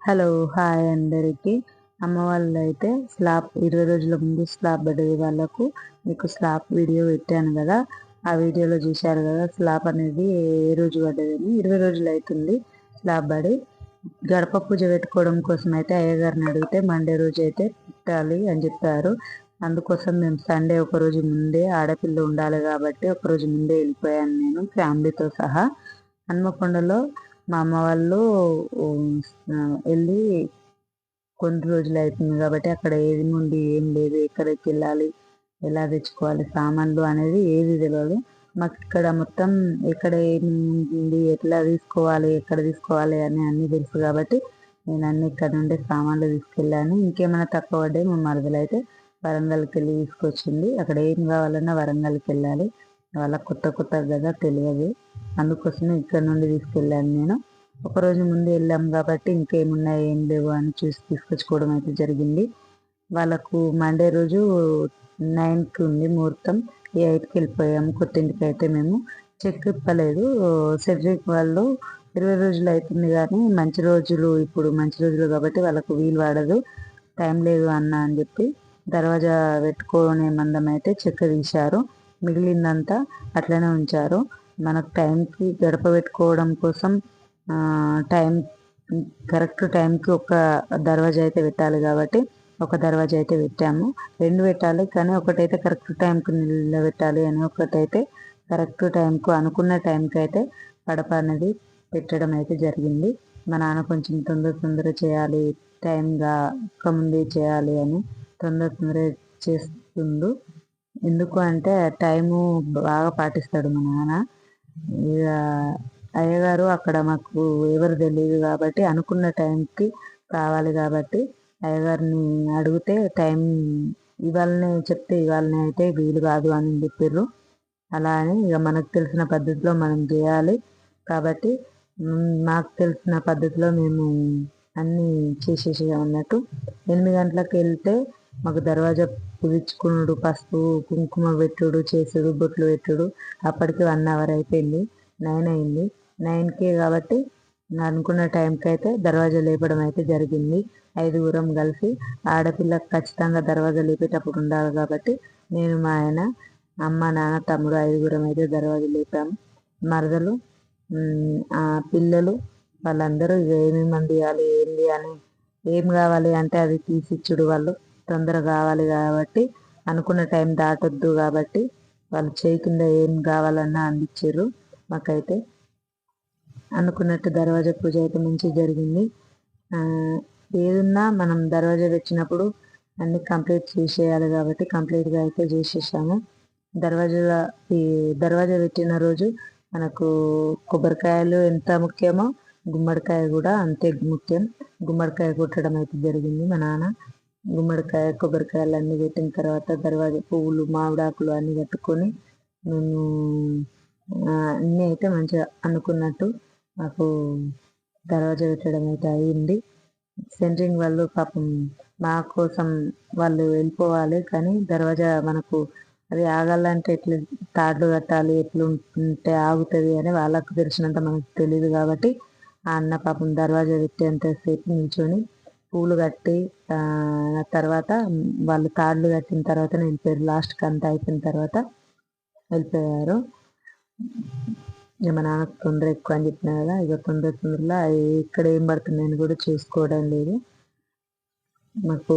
Hello hi అందరికీ. అమ్మ వాళ్ళు అయితే స్లాబ్ 20 రోజుల ముందు స్లాబ్ పడ్డది వాళ్ళకు. మీకు స్లాబ్ వీడియో పెట్టాను కదా, ఆ వీడియోలో చూశారు కదా స్లాబ్ అనేది ఏ రోజు పడ్డదని. 20 రోజులు అవుతుంది స్లాబ్ పడి. గడప పూజ పెట్టుకోవడం కోసం అయితే అయ్యగారిని అడిగితే మండే రోజు అయితే పెట్టాలి అని చెప్పారు. అందుకోసం మేము సండే ఒక రోజు ముందే, ఆడపిల్ల ఉండాలి కాబట్టి ఒక రోజు ముందే వెళ్ళిపోయాను నేను ఫ్యామిలీతో సహా. హన్మకొండలో మా అమ్మ వాళ్ళు వెళ్ళి కొన్ని రోజులు అవుతుంది కాబట్టి అక్కడ ఏది నుండి ఏం లేదు, ఎక్కడికి వెళ్ళాలి, ఎలా తెచ్చుకోవాలి సామాన్లు అనేది ఏది తెలియదు మాకు. ఇక్కడ మొత్తం ఎక్కడ ఏమి ఎట్లా తీసుకోవాలి, ఎక్కడ తీసుకోవాలి అని అన్నీ తెలుసు కాబట్టి నేను అన్ని ఇక్కడ నుండి సామాన్లు తీసుకెళ్ళాను. ఇంకేమైనా తక్కువ పడ్డాయి మా మరదలు అయితే వరంగల్కి వెళ్ళి తీసుకొచ్చింది. అక్కడ ఏం కావాలన్నా వరంగల్కి వెళ్ళాలి, వాళ్ళ కొత్త కొత్త కదా తెలియదు, అందుకోసమే ఇక్కడ నుండి తీసుకెళ్ళాను నేను. ఒకరోజు ముందు వెళ్ళాం కాబట్టి ఇంకేమున్నాయి ఏం లేవు అని చూసి తీసుకొచ్చుకోవడం అయితే జరిగింది. వాళ్ళకు మండే రోజు 9కి ఉంది ముహూర్తం, 8కి వెళ్ళిపోయాము కొత్తింటికి. అయితే మేము చెక్ ఇప్పలేదు. సెడ్రిక్ వాళ్ళు 20 రోజులు అవుతుంది కానీ మంచి రోజులు, ఇప్పుడు మంచి రోజులు కాబట్టి వాళ్ళకు వీలు పడదు, టైం లేదు అన్న అని చెప్పి దర్వాజా పెట్టుకునే మందం అయితే చెక్క తీశారు, మిగిలిందంతా అట్లనే ఉంచారు. మనకు టైంకి గడప పెట్టుకోవడం కోసం టైం కరెక్ట్ టైంకి ఒక దర్వాజా అయితే పెట్టాలి కాబట్టి ఒక దర్వాజా అయితే పెట్టాము. 2 పెట్టాలి కానీ ఒకటైతే కరెక్ట్ టైంకి నిలబెట్టాలి అని, ఒకటైతే కరెక్ట్ టైంకు అనుకున్న టైంకి అయితే గడప అనేది పెట్టడం అయితే జరిగింది. మా నాన్న కొంచెం తొందర చేయాలి, టైంగా ముందే చేయాలి అని తొందర చేస్తుండు. ఎందుకు అంటే టైము బాగా పాటిస్తాడు మా నాన్న. ఇక అయ్యగారు అక్కడ మాకు ఎవరు తెలియదు కాబట్టి అనుకున్న టైంకి కావాలి కాబట్టి అయ్యగారిని అడిగితే టైం ఇవాళనే చెప్తే ఇవాళనే అయితే వీలు కాదు అని చెప్పారు. అలా అని ఇక మనకు తెలిసిన పద్ధతిలో మనం చేయాలి కాబట్టి మాకు తెలిసిన పద్ధతిలో మేము అన్నీ చేసేసి అన్నట్టు. 8 గంటలకు వెళ్తే మాకు దర్వాజా పుచ్చుకునుడు, పసుపు కుంకుమ పెట్టుడు, చేసుడు, బొట్లు పెట్టుడు అప్పటికి 1 అవర్ అయిపోయింది. 9 అయింది. 9కి కాబట్టి అనుకున్న టైంకి అయితే దర్వాజా లేపడం అయితే జరిగింది. 5గురం కలిసి, ఆడపిల్లకు ఖచ్చితంగా దర్వాజా లేపేటప్పుడు ఉండాలి కాబట్టి నేను, మా ఆయన, అమ్మ, నాన్న, తమ్ముడు 5గురం అయితే దర్వాజా లేపాము. మరదలు, ఆ పిల్లలు వాళ్ళందరూ ఏమేమి అందియాలి ఏంది అని, ఏం కావాలి అంటే అది తీసిచ్చుడు. వాళ్ళు తొందర కావాలి కాబట్టి అనుకున్న టైం దాటొద్దు కాబట్టి వాళ్ళు చేయి కింద ఏం కావాలన్నా అందించారు. మాకైతే అనుకున్నట్టు దర్వాజా పూజ అయితే మంచిగా జరిగింది. ఏదున్నా మనం దర్వాజా పెట్టినప్పుడు అన్ని కంప్లీట్ చేసేయాలి కాబట్టి కంప్లీట్గా అయితే చేసేసాము. దర్వాజా పెట్టిన రోజు మనకు కొబ్బరికాయలు ఎంత ముఖ్యమో గుమ్మడికాయ కూడా అంతే ముఖ్యం. గుమ్మడికాయ కొట్టడం అయితే జరిగింది. మా నాన్న గుమ్మడికాయ కొబ్బరికాయలు అన్నీ పెట్టిన తర్వాత దర్వాజా పువ్వులు, మామిడాకులు అన్నీ కట్టుకొని మేము అన్నీ అయితే మంచిగా అనుకున్నట్టు మాకు దర్వాజా పెట్టడం అయితే అయింది. సెంటరింగ్ వాళ్ళు పాపం మా కోసం వాళ్ళు వెళ్ళిపోవాలి కానీ దర్వాజా మనకు అది ఆగాలంటే ఎట్లా తాళ్ళు కట్టాలి, ఎట్లా ఉంటే ఆగుతుంది అని వాళ్ళకు తెలిసినంత మనకు తెలియదు కాబట్టి ఆ అన్న పాపం దర్వాజా పెట్టేంతసేపు నిల్చొని పూలు కట్టి తర్వాత వాళ్ళు తాళ్ళు కట్టిన తర్వాత వెళ్ళిపోయారు. లాస్ట్కి అంతా అయిపోయిన తర్వాత వెళ్ళిపోయారు. ఇక మా నాన్నకు తొందర ఎక్కువ అని చెప్పినా కదా, ఇక తొందరలో ఇక్కడ ఏం పడుతున్నాయని కూడా చూసుకోవడం లేదు. మాకు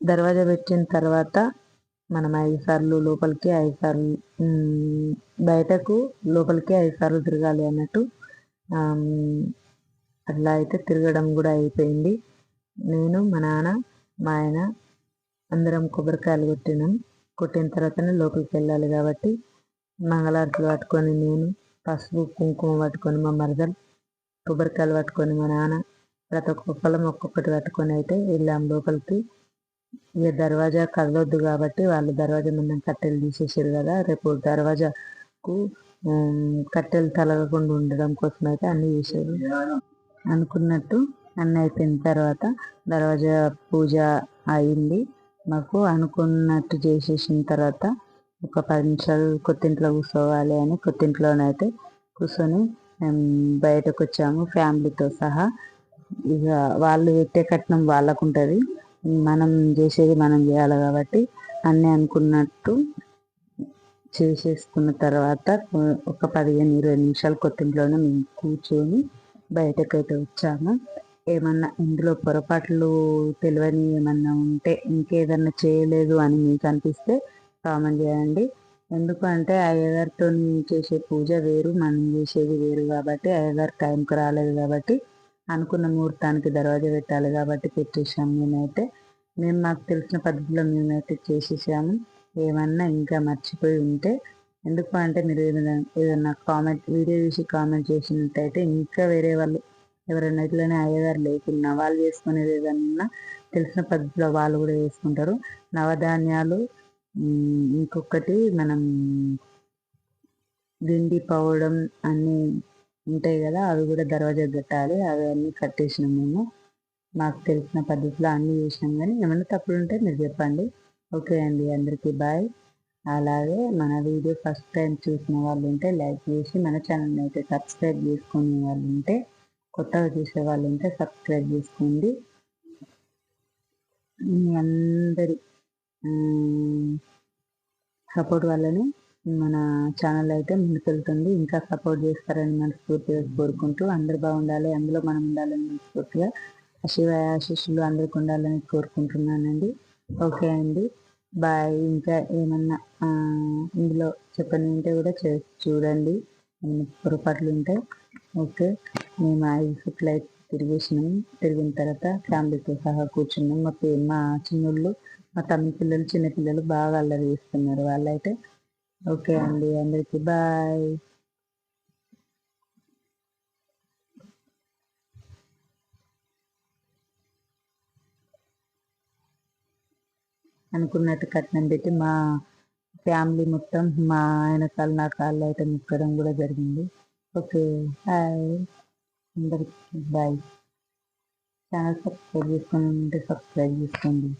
దర్వాజా పెట్టిన తర్వాత మనం 5 సార్లు లోపలికి, 5 సార్లు బయటకు, లోపలికి 5 సార్లు తిరగాలి అన్నట్టు. అట్లా అయితే తిరగడం కూడా అయిపోయింది. నేను, మా నాన్న, మా ఆయన అందరం కొబ్బరికాయలు కొట్టిన తర్వాతనే లోపలికి వెళ్ళాలి కాబట్టి మంగళారతులు పట్టుకొని నేను, పసుపు కుంకుమ పట్టుకొని మా మరదలు, కొబ్బరికాయలు పట్టుకొని మా నాన్న, ప్రతి ఒక్కొక్కరం ఒక్కొక్కటి పట్టుకొని అయితే వెళ్ళాం లోపలికి. ఇక దర్వాజా కదలొద్దు కాబట్టి వాళ్ళు దర్వాజా ముందు కట్టెలు తీసేసారు కదా, రేపు దర్వాజాకు కట్టెలు తలగకుండా ఉండడం కోసం అయితే అన్నీ చేశారు. అనుకున్నట్టు అన్నీ అయిపోయిన తర్వాత దర్వాజా పూజ అయింది. మాకు అనుకున్నట్టు చేసేసిన తర్వాత ఒక 10 నిమిషాలు కొత్తింట్లో కూర్చోవాలి అని కొత్తింట్లోనైతే కూర్చొని మేము బయటకు వచ్చాము ఫ్యామిలీతో సహా. ఇక వాళ్ళు పెట్టే కట్నం వాళ్ళకు ఉంటుంది, మనం చేసేది మనం చేయాలి కాబట్టి అన్నీ అనుకున్నట్టు చేసేసుకున్న తర్వాత ఒక 15-20 నిమిషాలు కొత్తింట్లోనే మేము కూర్చొని బయటకైతే వచ్చాము. ఏమన్నా ఇందులో పొరపాట్లు తెలియని ఏమన్నా ఉంటే, ఇంకేదన్నా చేయలేదు అని మీకు అనిపిస్తే కామెంట్ చేయండి. ఎందుకు అంటే అయ్యగారితో చేసే పూజ వేరు, మనం చేసేది వేరు కాబట్టి, అయ్యగారు టైంకి రాలేదు కాబట్టి అనుకున్న ముహూర్తానికి దర్వాజా పెట్టాలి కాబట్టి పెట్టేసాము. మేము మాకు తెలిసిన పద్ధతిలో మేమైతే చేసేసాము. ఏమన్నా ఇంకా మర్చిపోయి ఉంటే, ఎందుకు అంటే మీరు ఏదైనా కామెంట్ వీడియో చూసి కామెంట్ చేసినట్టయితే ఇంకా వేరే వాళ్ళు ఎవరైనా ఇట్లనే అయ్యగారు లేకున్నా వాళ్ళు చేసుకునేది ఏదన్నా తెలిసిన పద్ధతిలో వాళ్ళు కూడా చేసుకుంటారు. నవధాన్యాలు, ఇంకొకటి మనం గిండి పౌడం అన్నీ ఉంటాయి కదా, అవి కూడా దర్వాజా కట్టాలి. అవి అన్నీ కట్టేసినాం మేము. మాకు తెలిసిన పద్ధతిలో అన్నీ చేసినాం, కానీ ఏమైనా తప్పులు ఉంటే మీరు చెప్పండి. ఓకే అండి, అందరికీ బాయ్. అలాగే మన వీడియో ఫస్ట్ టైం చూసిన వాళ్ళు ఉంటే లైక్ చేసి, మన ఛానల్ని అయితే సబ్స్క్రైబ్ చేసుకునే వాళ్ళు ఉంటే, కొత్తగా చూసే వాళ్ళు ఉంటే సబ్స్క్రైబ్ చేసుకోండి. మీ అందరి సపోర్ట్ వల్లనే మన ఛానల్ అయితే ముందుకెళ్తుంది. ఇంకా సపోర్ట్ చేస్తారని మనస్ఫూర్తిగా కోరుకుంటూ, అందరు బాగుండాలి, అందులో మనం ఉండాలని మనస్ఫూర్తిగా శివ ఆశీస్సులు అందరికి ఉండాలని కోరుకుంటున్నానండి. ఓకే అండి, బాయ్. ఇంకా ఏమన్నా ఇందులో చెప్పని ఉంటే కూడా చూడండి, పొరపాట్లు ఉంటాయి. ఓకే, మేము 5 ఫుట్లు అయితే తిరిగేసినాము. తిరిగిన తర్వాత ఫ్యామిలీతో సహా కూర్చున్నాం. మా చిన్నోళ్ళు, మా తమ్మి పిల్లలు, చిన్నపిల్లలు బాగా అల్లరి చేస్తున్నారు వాళ్ళైతే. ఓకే అండి, అందరికీ బాయ్. అనుకున్నట్టు కట్నం పెట్టి మా ఫ్యామిలీ మొత్తం మా ఆయన కాళ్ళు నా కాళ్ళు అయితే ముక్కడం కూడా జరిగింది. ఓకే, హాయ్ అందరికి బాయ్. ఛానల్ సబ్స్క్రైబ్ చేసుకోండి, సబ్స్క్రైబ్ చేసుకోండి.